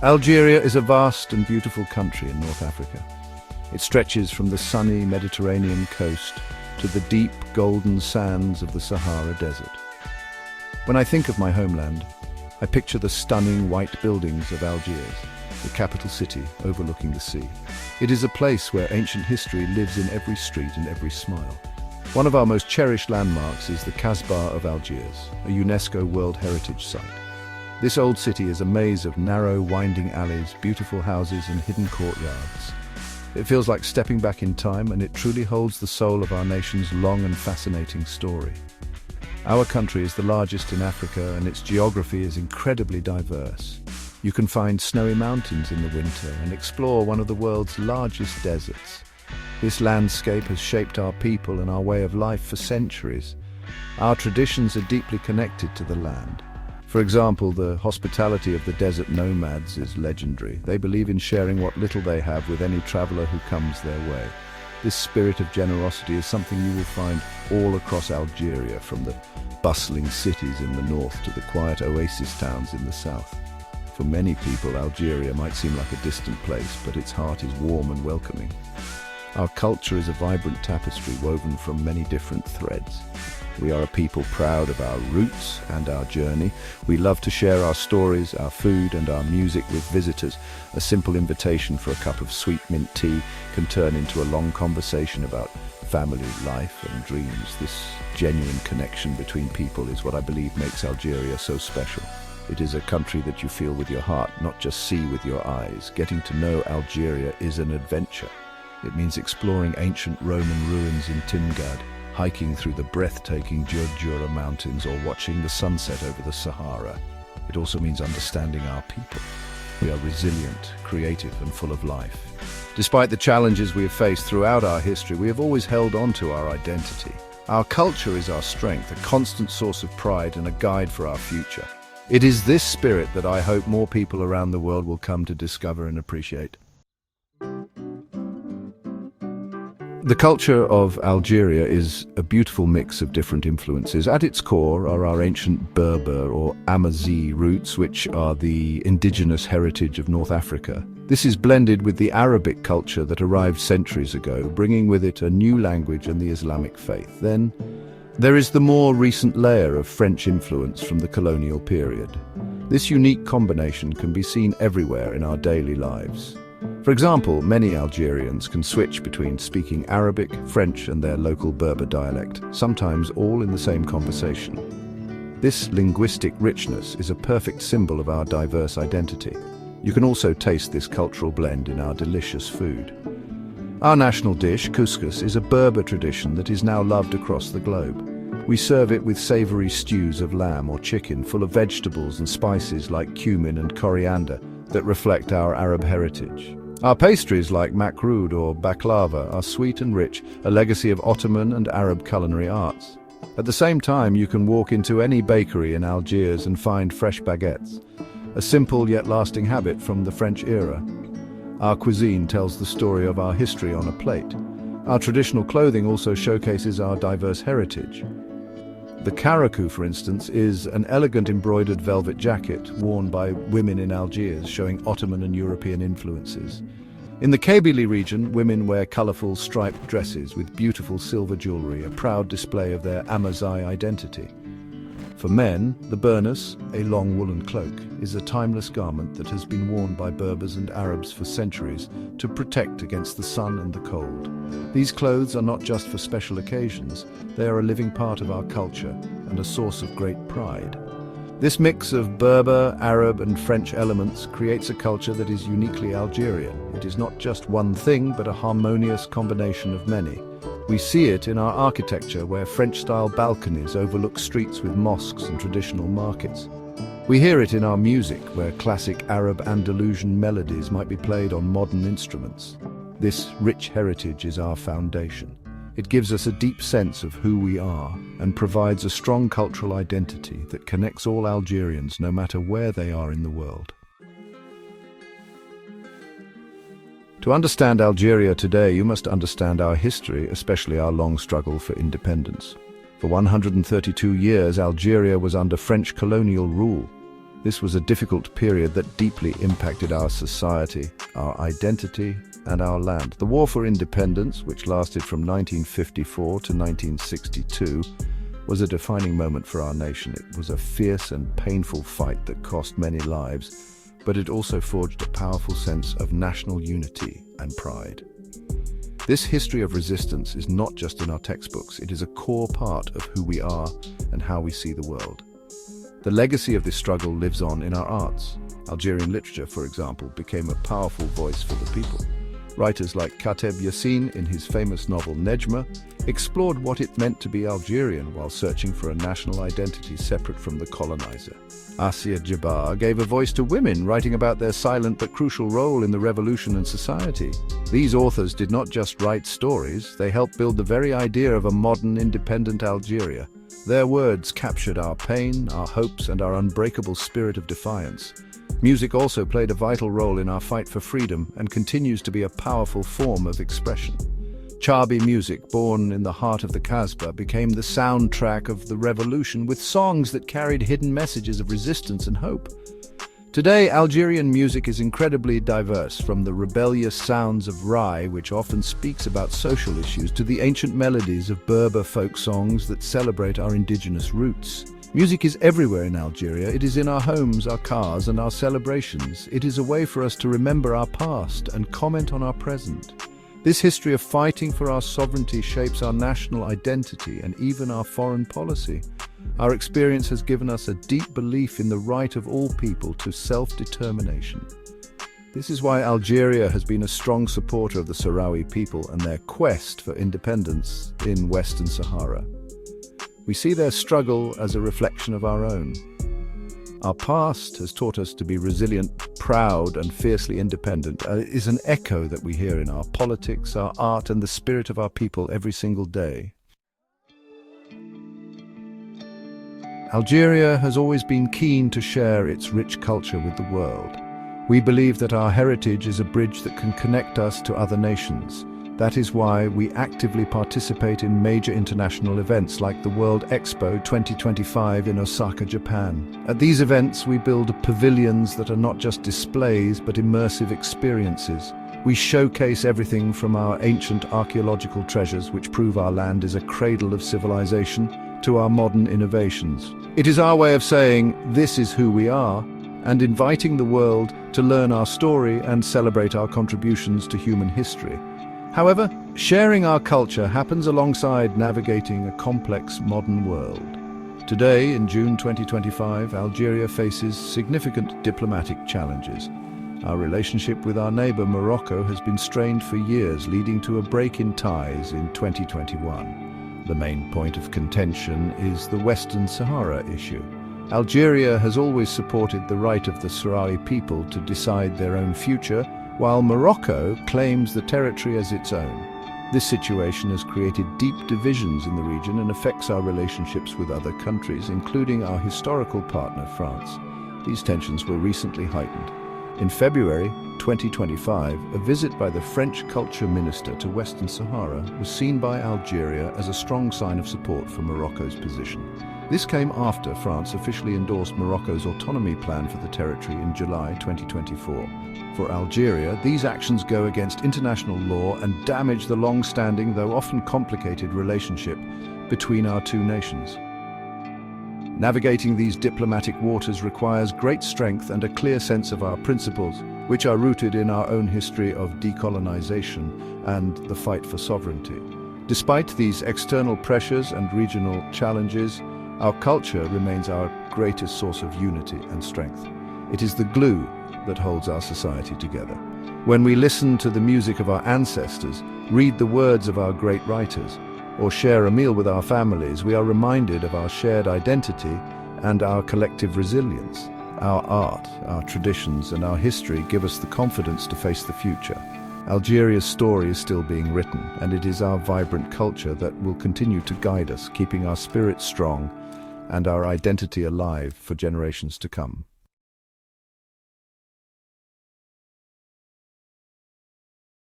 Algeria is a vast and beautiful country in North Africa. It stretches from the sunny Mediterranean coast to the deep golden sands of the Sahara Desert. When I think of my homeland, I picture the stunning white buildings of Algiers, the capital city overlooking the sea. It is a place where ancient history lives in every street and every smile. One of our most cherished landmarks is the Casbah of Algiers, a UNESCO World Heritage Site. This old city is a maze of narrow, winding alleys, beautiful houses and hidden courtyards. It feels like stepping back in time, and it truly holds the soul of our nation's long and fascinating story. Our country is the largest in Africa, and its geography is incredibly diverse. You can find snowy mountains in the winter and explore one of the world's largest deserts. This landscape has shaped our people and our way of life for centuries. Our traditions are deeply connected to the land. For example, the hospitality of the desert nomads is legendary. They believe in sharing what little they have with any traveler who comes their way. This spirit of generosity is something you will find all across Algeria, from the bustling cities in the north to the quiet oasis towns in the south. For many people, Algeria might seem like a distant place, but its heart is warm and welcoming. Our culture is a vibrant tapestry woven from many different threads. We are a people proud of our roots and our journey. We love to share our stories, our food and our music with visitors. A simple invitation for a cup of sweet mint tea can turn into a long conversation about family, life and dreams. This genuine connection between people is what I believe makes Algeria so special. It is a country that you feel with your heart, not just see with your eyes. Getting to know Algeria is an adventure. It means exploring ancient Roman ruins in Timgad, hiking through the breathtaking Jura Mountains, or watching the sunset over the Sahara. It also means understanding our people. We are resilient, creative and full of life. Despite the challenges we have faced throughout our history, we have always held on to our identity. Our culture is our strength, a constant source of pride and a guide for our future. It is this spirit that I hope more people around the world will come to discover and appreciate. The culture of Algeria is a beautiful mix of different influences. At its core are our ancient Berber or Amazigh roots, which are the indigenous heritage of North Africa. This is blended with the Arabic culture that arrived centuries ago, bringing with it a new language and the Islamic faith. Then there is the more recent layer of French influence from the colonial period. This unique combination can be seen everywhere in our daily lives. For example, many Algerians can switch between speaking Arabic, French and their local Berber dialect, sometimes all in the same conversation. This linguistic richness is a perfect symbol of our diverse identity. You can also taste this cultural blend in our delicious food. Our national dish, couscous, is a Berber tradition that is now loved across the globe. We serve it with savory stews of lamb or chicken full of vegetables and spices like cumin and coriander that reflect our Arab heritage. Our pastries like makroud or baklava are sweet and rich, a legacy of Ottoman and Arab culinary arts. At the same time, you can walk into any bakery in Algiers and find fresh baguettes, a simple yet lasting habit from the French era. Our cuisine tells the story of our history on a plate. Our traditional clothing also showcases our diverse heritage. The karakou, for instance, is an elegant embroidered velvet jacket worn by women in Algiers, showing Ottoman and European influences. In the Kabylie region, women wear colourful striped dresses with beautiful silver jewellery, a proud display of their Amazigh identity. For men, the burnous, a long woolen cloak, is a timeless garment that has been worn by Berbers and Arabs for centuries to protect against the sun and the cold. These clothes are not just for special occasions, they are a living part of our culture and a source of great pride. This mix of Berber, Arab and French elements creates a culture that is uniquely Algerian. It is not just one thing, but a harmonious combination of many. We see it in our architecture, where French-style balconies overlook streets with mosques and traditional markets. We hear it in our music, where classic Arab Andalusian melodies might be played on modern instruments. This rich heritage is our foundation. It gives us a deep sense of who we are and provides a strong cultural identity that connects all Algerians, no matter where they are in the world. To understand Algeria today, you must understand our history, especially our long struggle for independence. For 132 years, Algeria was under French colonial rule. This was a difficult period that deeply impacted our society, our identity, and our land. The War for Independence, which lasted from 1954 to 1962, was a defining moment for our nation. It was a fierce and painful fight that cost many lives, but it also forged a powerful sense of national unity and pride. This history of resistance is not just in our textbooks, it is a core part of who we are and how we see the world. The legacy of this struggle lives on in our arts. Algerian literature, for example, became a powerful voice for the people. Writers like Kateb Yassine, in his famous novel Nejma, explored what it meant to be Algerian while searching for a national identity separate from the colonizer. Assia Djebar gave a voice to women, writing about their silent but crucial role in the revolution and society. These authors did not just write stories, they helped build the very idea of a modern, independent Algeria. Their words captured our pain, our hopes, and our unbreakable spirit of defiance. Music also played a vital role in our fight for freedom and continues to be a powerful form of expression. Chabi music, born in the heart of the Kasbah, became the soundtrack of the revolution, with songs that carried hidden messages of resistance and hope. Today, Algerian music is incredibly diverse, from the rebellious sounds of Rai, which often speaks about social issues, to the ancient melodies of Berber folk songs that celebrate our indigenous roots. Music is everywhere in Algeria. It is in our homes, our cars, and our celebrations. It is a way for us to remember our past and comment on our present. This history of fighting for our sovereignty shapes our national identity and even our foreign policy. Our experience has given us a deep belief in the right of all people to self-determination. This is why Algeria has been a strong supporter of the Sahrawi people and their quest for independence in Western Sahara. We see their struggle as a reflection of our own. Our past has taught us to be resilient, proud, and fiercely independent. It is an echo that we hear in our politics, our art, and the spirit of our people every single day. Algeria has always been keen to share its rich culture with the world. We believe that our heritage is a bridge that can connect us to other nations. That is why we actively participate in major international events like the World Expo 2025 in Osaka, Japan. At these events, we build pavilions that are not just displays but immersive experiences. We showcase everything from our ancient archaeological treasures, which prove our land is a cradle of civilization, to our modern innovations. It is our way of saying, this is who we are, and inviting the world to learn our story and celebrate our contributions to human history. However, sharing our culture happens alongside navigating a complex modern world. Today, in June 2025, Algeria faces significant diplomatic challenges. Our relationship with our neighbor Morocco has been strained for years, leading to a break in ties in 2021. The main point of contention is the Western Sahara issue. Algeria has always supported the right of the Sahrawi people to decide their own future, while Morocco claims the territory as its own. This situation has created deep divisions in the region and affects our relationships with other countries, including our historical partner, France. These tensions were recently heightened. In February 2025, a visit by the French culture minister to Western Sahara was seen by Algeria as a strong sign of support for Morocco's position. This came after France officially endorsed Morocco's autonomy plan for the territory in July 2024. For Algeria, these actions go against international law and damage the long-standing, though often complicated, relationship between our two nations. Navigating these diplomatic waters requires great strength and a clear sense of our principles, which are rooted in our own history of decolonization and the fight for sovereignty. Despite these external pressures and regional challenges, our culture remains our greatest source of unity and strength. It is the glue that holds our society together. When we listen to the music of our ancestors, read the words of our great writers, or share a meal with our families, we are reminded of our shared identity and our collective resilience. Our art, our traditions, and our history give us the confidence to face the future. Algeria's story is still being written, and it is our vibrant culture that will continue to guide us, keeping our spirit strong and our identity alive for generations to come.